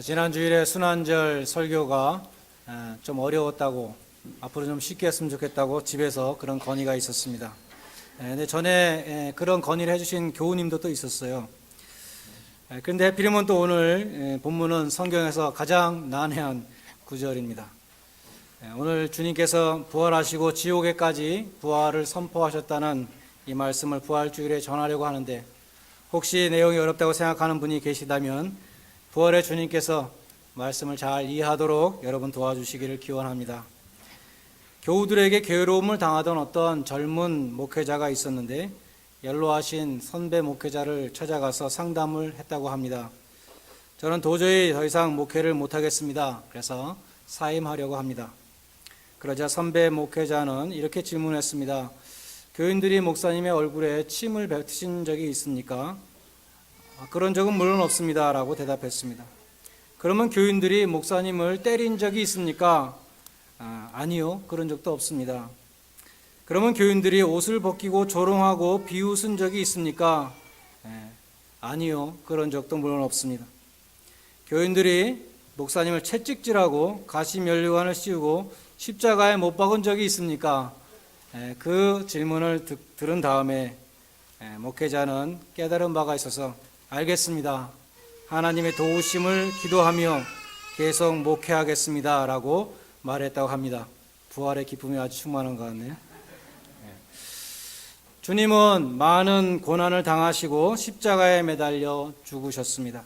지난 주일에 순환절 설교가 좀 어려웠다고, 앞으로 좀 쉽게 했으면 좋겠다고 집에서 그런 건의가 있었습니다. 근데 전에 그런 건의를 해주신 교우님도 또 있었어요. 그런데 하필이면 또 오늘 본문은 성경에서 가장 난해한 구절입니다. 오늘 주님께서 부활하시고 지옥에까지 부활을 선포하셨다는 이 말씀을 부활주일에 전하려고 하는데, 혹시 내용이 어렵다고 생각하는 분이 계시다면 부활의 주님께서 말씀을 잘 이해하도록 여러분 도와주시기를 기원합니다. 교우들에게 괴로움을 당하던 어떤 젊은 목회자가 있었는데, 연로하신 선배 목회자를 찾아가서 상담을 했다고 합니다. 저는 도저히 더 이상 목회를 못하겠습니다. 그래서 사임하려고 합니다. 그러자 선배 목회자는 이렇게 질문했습니다. 교인들이 목사님의 얼굴에 침을 뱉으신 적이 있습니까? 그런 적은 물론 없습니다 라고 대답했습니다. 그러면 교인들이 목사님을 때린 적이 있습니까? 아니요, 그런 적도 없습니다. 그러면 교인들이 옷을 벗기고 조롱하고 비웃은 적이 있습니까? 아니요, 그런 적도 물론 없습니다. 교인들이 목사님을 채찍질하고 가시면류관을 씌우고 십자가에 못 박은 적이 있습니까? 그 질문을 들은 다음에 목회자는 깨달은 바가 있어서 알겠습니다, 하나님의 도우심을 기도하며 계속 목회하겠습니다 라고 말했다고 합니다. 부활의 기쁨이 아주 충만한 것 같네요. 주님은 많은 고난을 당하시고 십자가에 매달려 죽으셨습니다.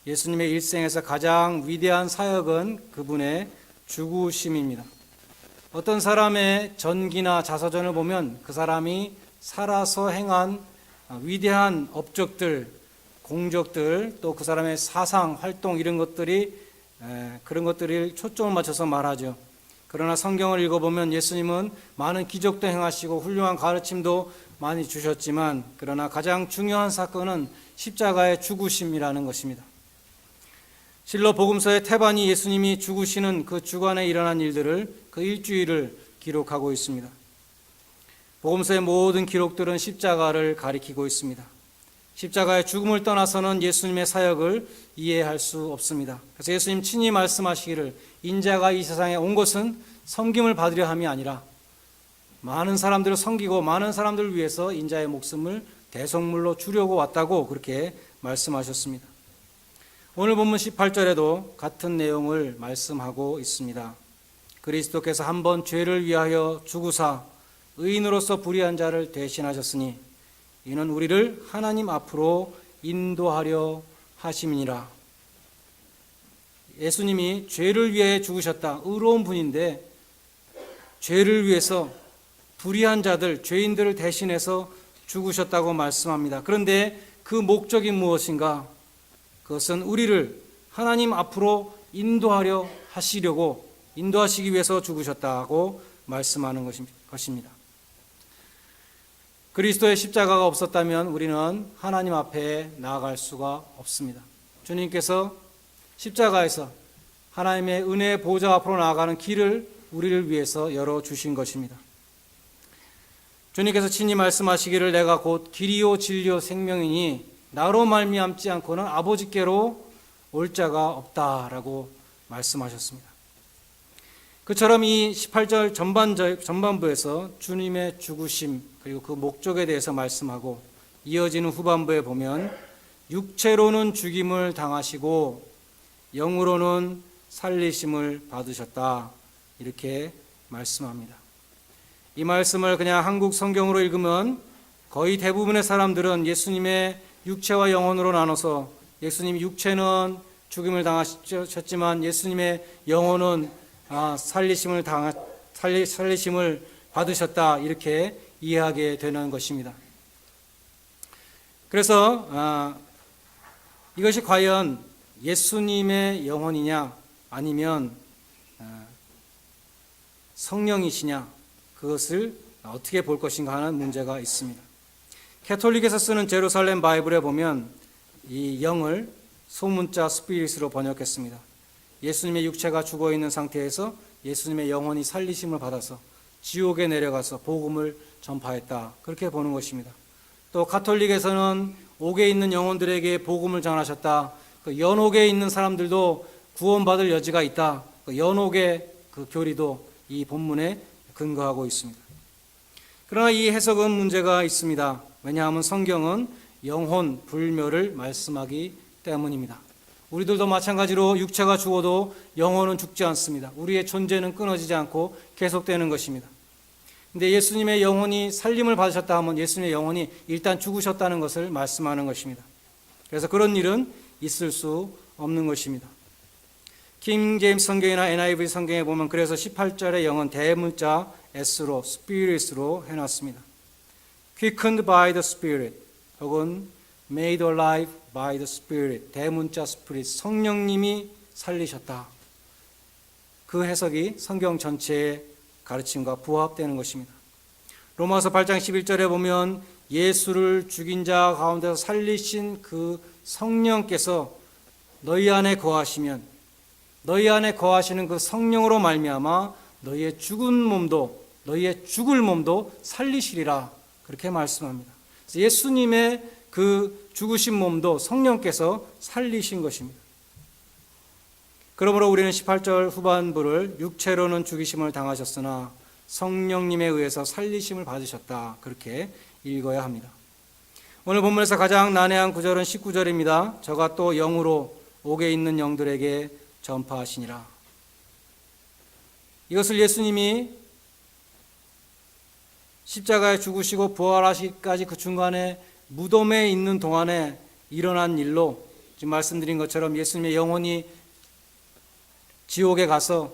예수님의 일생에서 가장 위대한 사역은 그분의 죽으심입니다. 어떤 사람의 전기나 자서전을 보면 그 사람이 살아서 행한 위대한 업적들, 공적들, 또 그 사람의 사상, 활동, 이런 것들이 그런 것들을 초점을 맞춰서 말하죠. 그러나 성경을 읽어보면 예수님은 많은 기적도 행하시고 훌륭한 가르침도 많이 주셨지만, 그러나 가장 중요한 사건은 십자가의 죽으심이라는 것입니다. 실로 복음서의 태반이 예수님이 죽으시는 그 주간에 일어난 일들을, 그 일주일을 기록하고 있습니다. 복음서의 모든 기록들은 십자가를 가리키고 있습니다. 십자가의 죽음을 떠나서는 예수님의 사역을 이해할 수 없습니다. 그래서 예수님 친히 말씀하시기를, 인자가 이 세상에 온 것은 섬김을 받으려 함이 아니라 많은 사람들을 섬기고 많은 사람들을 위해서 인자의 목숨을 대속물로 주려고 왔다고 그렇게 말씀하셨습니다. 오늘 본문 18절에도 같은 내용을 말씀하고 있습니다. 그리스도께서 한번 죄를 위하여 죽으사 의인으로서 불의한 자를 대신하셨으니 이는 우리를 하나님 앞으로 인도하려 하심이니라. 예수님이 죄를 위해 죽으셨다. 의로운 분인데 죄를 위해서 불의한 자들, 죄인들을 대신해서 죽으셨다고 말씀합니다. 그런데 그 목적이 무엇인가? 그것은 우리를 하나님 앞으로 인도하려 하시려고, 인도하시기 위해서 죽으셨다고 말씀하는 것입니다. 그리스도의 십자가가 없었다면 우리는 하나님 앞에 나아갈 수가 없습니다. 주님께서 십자가에서 하나님의 은혜의 보좌 앞으로 나아가는 길을 우리를 위해서 열어주신 것입니다. 주님께서 친히 말씀하시기를, 내가 곧 길이요 진리요 생명이니 나로 말미암지 않고는 아버지께로 올 자가 없다라고 말씀하셨습니다. 그처럼 이 18절 전반부에서 주님의 죽으심 그리고 그 목적에 대해서 말씀하고, 이어지는 후반부에 보면 육체로는 죽임을 당하시고 영으로는 살리심을 받으셨다 이렇게 말씀합니다. 이 말씀을 그냥 한국 성경으로 읽으면 거의 대부분의 사람들은 예수님의 육체와 영혼으로 나눠서 예수님 육체는 죽임을 당하셨지만 예수님의 영혼은 살리심을 받으셨다 이렇게 이해하게 되는 것입니다. 그래서 이것이 과연 예수님의 영혼이냐 아니면 성령이시냐, 그것을 어떻게 볼 것인가 하는 문제가 있습니다. 캐톨릭에서 쓰는 제루살렘 바이블에 보면 이 영을 소문자 스피릿으로 번역했습니다. 예수님의 육체가 죽어있는 상태에서 예수님의 영혼이 살리심을 받아서 지옥에 내려가서 복음을 전파했다, 그렇게 보는 것입니다. 또 가톨릭에서는 옥에 있는 영혼들에게 복음을 전하셨다, 그 연옥에 있는 사람들도 구원받을 여지가 있다. 그 연옥의 그 교리도 이 본문에 근거하고 있습니다. 그러나 이 해석은 문제가 있습니다. 왜냐하면 성경은 영혼 불멸을 말씀하기 때문입니다. 우리들도 마찬가지로 육체가 죽어도 영혼은 죽지 않습니다. 우리의 존재는 끊어지지 않고 계속되는 것입니다. 근데 예수님의 영혼이 살림을 받으셨다 하면 예수님의 영혼이 일단 죽으셨다는 것을 말씀하는 것입니다. 그래서 그런 일은 있을 수 없는 것입니다. 킹 제임스 성경이나 NIV 성경에 보면 그래서 18절의 영은 대문자 S로 Spirit으로 해놨습니다. Quickened by the Spirit 혹은 Made alive by the Spirit, 대문자 Spirit, 성령님이 살리셨다. 그 해석이 성경 전체의 가르침과 부합되는 것입니다. 로마서 8장 11절에 보면 예수를 죽인 자 가운데서 살리신 그 성령께서 너희 안에 거하시면 너희 안에 거하시는 그 성령으로 말미암아 너희의 죽은 몸도 너희의 죽을 몸도 살리시리라 그렇게 말씀합니다. 예수님의 그 죽으신 몸도 성령께서 살리신 것입니다. 그러므로 우리는 18절 후반부를 육체로는 죽이심을 당하셨으나 성령님에 의해서 살리심을 받으셨다 그렇게 읽어야 합니다. 오늘 본문에서 가장 난해한 구절은 19절입니다. 저가 또 영으로 옥에 있는 영들에게 전파하시니라. 이것을 예수님이 십자가에 죽으시고 부활하시기까지 그 중간에 무덤에 있는 동안에 일어난 일로 지금 말씀드린 것처럼 예수님의 영혼이 지옥에 가서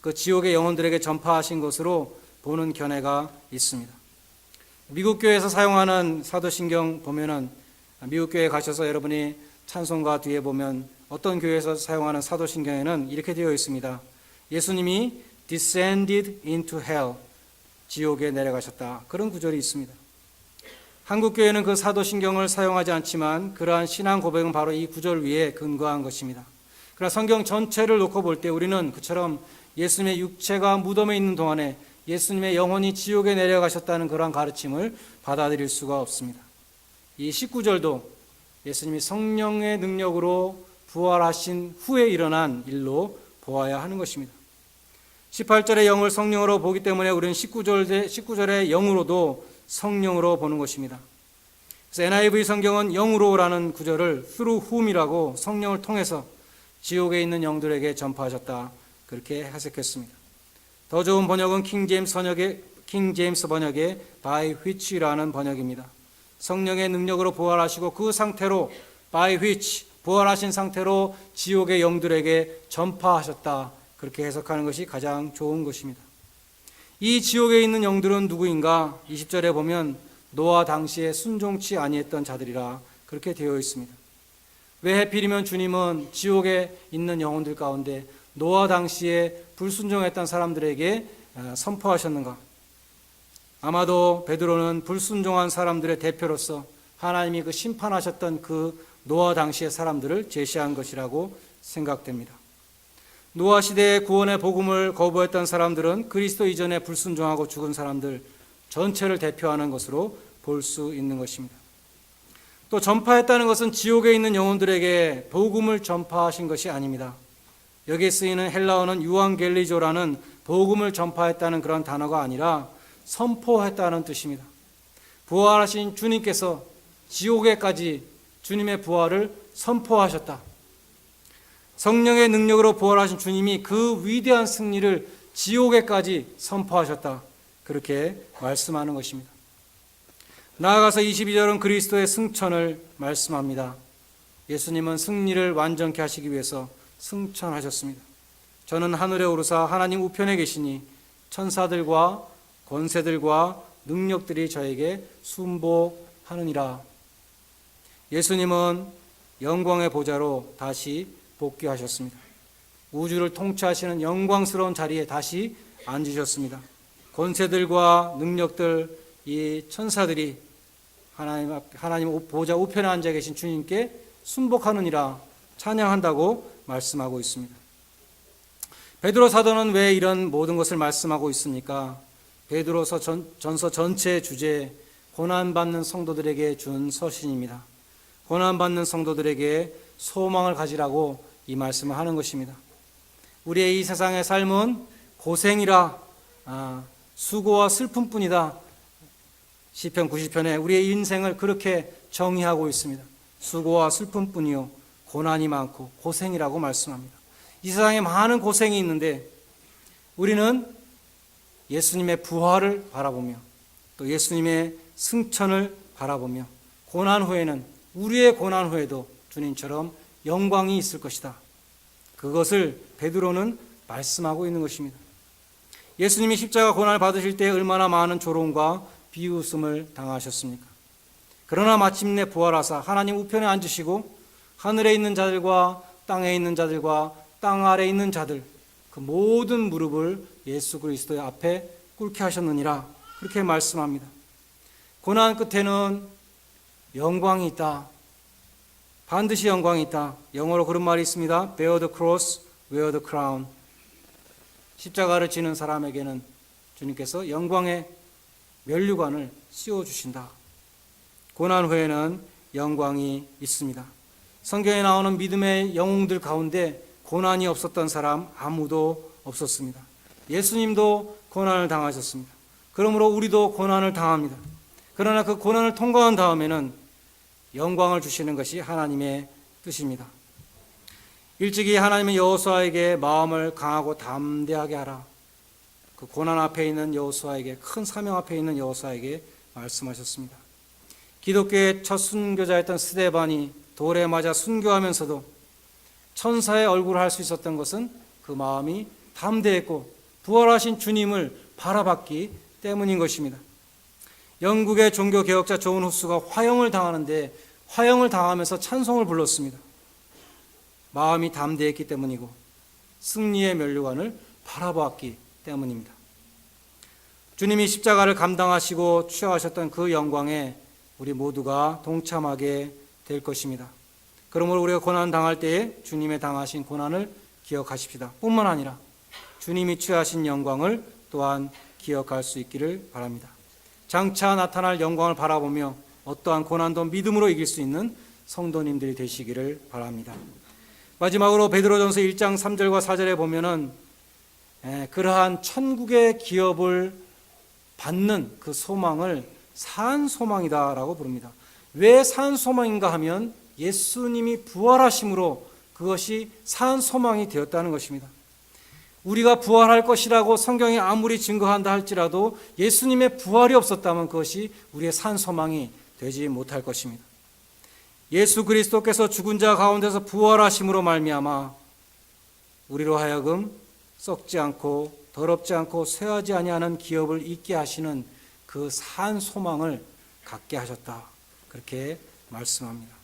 그 지옥의 영혼들에게 전파하신 것으로 보는 견해가 있습니다. 미국 교회에서 사용하는 사도신경 보면은 미국 교회에 가셔서 여러분이 찬송가 뒤에 보면 어떤 교회에서 사용하는 사도신경에는 이렇게 되어 있습니다. 예수님이 descended into hell, 지옥에 내려가셨다. 그런 구절이 있습니다. 한국교회는 그 사도신경을 사용하지 않지만 그러한 신앙 고백은 바로 이 구절 위에 근거한 것입니다. 그러나 성경 전체를 놓고 볼 때 우리는 그처럼 예수님의 육체가 무덤에 있는 동안에 예수님의 영혼이 지옥에 내려가셨다는 그러한 가르침을 받아들일 수가 없습니다. 이 19절도 예수님이 성령의 능력으로 부활하신 후에 일어난 일로 보아야 하는 것입니다. 18절의 영을 성령으로 보기 때문에 우리는 19절의 영으로도 성령으로 보는 것입니다. 그래서 NIV 성경은 영으로라는 구절을 through whom이라고 성령을 통해서 지옥에 있는 영들에게 전파하셨다 그렇게 해석했습니다. 더 좋은 번역은 킹 제임스 번역의 by which라는 번역입니다. 성령의 능력으로 부활하시고 그 상태로 by which 부활하신 상태로 지옥의 영들에게 전파하셨다 그렇게 해석하는 것이 가장 좋은 것입니다. 이 지옥에 있는 영들은 누구인가? 20절에 보면 노아 당시에 순종치 아니했던 자들이라 그렇게 되어 있습니다. 왜 하필이면 주님은 지옥에 있는 영혼들 가운데 노아 당시에 불순종했던 사람들에게 선포하셨는가? 아마도 베드로는 불순종한 사람들의 대표로서 하나님이 그 심판하셨던 그 노아 당시의 사람들을 제시한 것이라고 생각됩니다. 노아 시대의 구원의 복음을 거부했던 사람들은 그리스도 이전에 불순종하고 죽은 사람들 전체를 대표하는 것으로 볼 수 있는 것입니다. 또 전파했다는 것은 지옥에 있는 영혼들에게 복음을 전파하신 것이 아닙니다. 여기에 쓰이는 헬라어는 유앙겔리조라는 복음을 전파했다는 그런 단어가 아니라 선포했다는 뜻입니다. 부활하신 주님께서 지옥에까지 주님의 부활을 선포하셨다. 성령의 능력으로 부활하신 주님이 그 위대한 승리를 지옥에까지 선포하셨다. 그렇게 말씀하는 것입니다. 나아가서 22절은 그리스도의 승천을 말씀합니다. 예수님은 승리를 완전케 하시기 위해서 승천하셨습니다. 저는 하늘에 오르사 하나님 우편에 계시니 천사들과 권세들과 능력들이 저에게 순복하느니라. 예수님은 영광의 보좌로 다시 복귀하셨습니다. 우주를 통치하시는 영광스러운 자리에 다시 앉으셨습니다. 권세들과 능력들, 이 천사들이 하나님 보좌 우편에 앉아 계신 주님께 순복하느니라 찬양한다고 말씀하고 있습니다. 베드로 사도는 왜 이런 모든 것을 말씀하고 있습니까? 베드로서 전서 전체의 주제, 고난받는 성도들에게 준 서신입니다. 고난받는 성도들에게 소망을 가지라고 이 말씀을 하는 것입니다. 우리의 이 세상의 삶은 고생이라 수고와 슬픔뿐이다. 시편 90편에 우리의 인생을 그렇게 정의하고 있습니다. 수고와 슬픔뿐이요 고난이 많고 고생이라고 말씀합니다. 이 세상에 많은 고생이 있는데 우리는 예수님의 부활을 바라보며 또 예수님의 승천을 바라보며 고난 후에는 우리의 고난 후에도 주님처럼 영광이 있을 것이다. 그것을 베드로는 말씀하고 있는 것입니다. 예수님이 십자가 고난을 받으실 때 얼마나 많은 조롱과 비웃음을 당하셨습니까? 그러나 마침내 부활하사 하나님 우편에 앉으시고 하늘에 있는 자들과 땅에 있는 자들과 땅 아래에 있는 자들 그 모든 무릎을 예수 그리스도의 앞에 꿇게 하셨느니라 그렇게 말씀합니다. 고난 끝에는 영광이 있다. 반드시 영광이 있다. 영어로 그런 말이 있습니다. Bear the cross, wear the crown. 십자가를 지는 사람에게는 주님께서 영광의 면류관을 씌워주신다. 고난 후에는 영광이 있습니다. 성경에 나오는 믿음의 영웅들 가운데 고난이 없었던 사람 아무도 없었습니다. 예수님도 고난을 당하셨습니다. 그러므로 우리도 고난을 당합니다. 그러나 그 고난을 통과한 다음에는 영광을 주시는 것이 하나님의 뜻입니다. 일찍이 하나님은 여호수아에게 마음을 강하고 담대하게 하라. 그 고난 앞에 있는 여호수아에게, 큰 사명 앞에 있는 여호수아에게 말씀하셨습니다. 기독교의 첫 순교자였던 스데반이 돌에 맞아 순교하면서도 천사의 얼굴을 할 수 있었던 것은 그 마음이 담대했고 부활하신 주님을 바라봤기 때문인 것입니다. 영국의 종교개혁자 존 후스가 화형을 당하는데 화형을 당하면서 찬송을 불렀습니다. 마음이 담대했기 때문이고 승리의 면류관을 바라보았기 때문입니다. 주님이 십자가를 감당하시고 취하하셨던 그 영광에 우리 모두가 동참하게 될 것입니다. 그러므로 우리가 고난 당할 때에 주님의 당하신 고난을 기억하십시다. 뿐만 아니라 주님이 취하신 영광을 또한 기억할 수 있기를 바랍니다. 장차 나타날 영광을 바라보며 어떠한 고난도 믿음으로 이길 수 있는 성도님들이 되시기를 바랍니다. 마지막으로 베드로전서 1장 3절과 4절에 보면은 그러한 천국의 기업을 받는 그 소망을 산 소망이다라고 부릅니다. 왜 산 소망인가 하면 예수님이 부활하심으로 그것이 산 소망이 되었다는 것입니다. 우리가 부활할 것이라고 성경이 아무리 증거한다 할지라도 예수님의 부활이 없었다면 그것이 우리의 산 소망이 되지 못할 것입니다. 예수 그리스도께서 죽은 자 가운데서 부활하심으로 말미암아 우리로 하여금 썩지 않고 더럽지 않고 쇠하지 아니하는 기업을 잊게 하시는 그 산 소망을 갖게 하셨다. 그렇게 말씀합니다.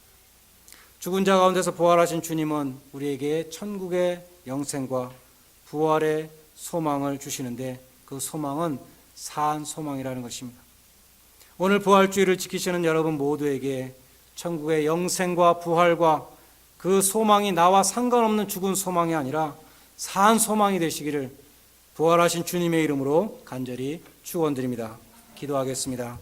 죽은 자 가운데서 부활하신 주님은 우리에게 천국의 영생과 부활의 소망을 주시는데 그 소망은 산 소망이라는 것입니다. 오늘 부활주의를 지키시는 여러분 모두에게 천국의 영생과 부활과 그 소망이 나와 상관없는 죽은 소망이 아니라 산 소망이 되시기를 부활하신 주님의 이름으로 간절히 축원드립니다. 기도하겠습니다.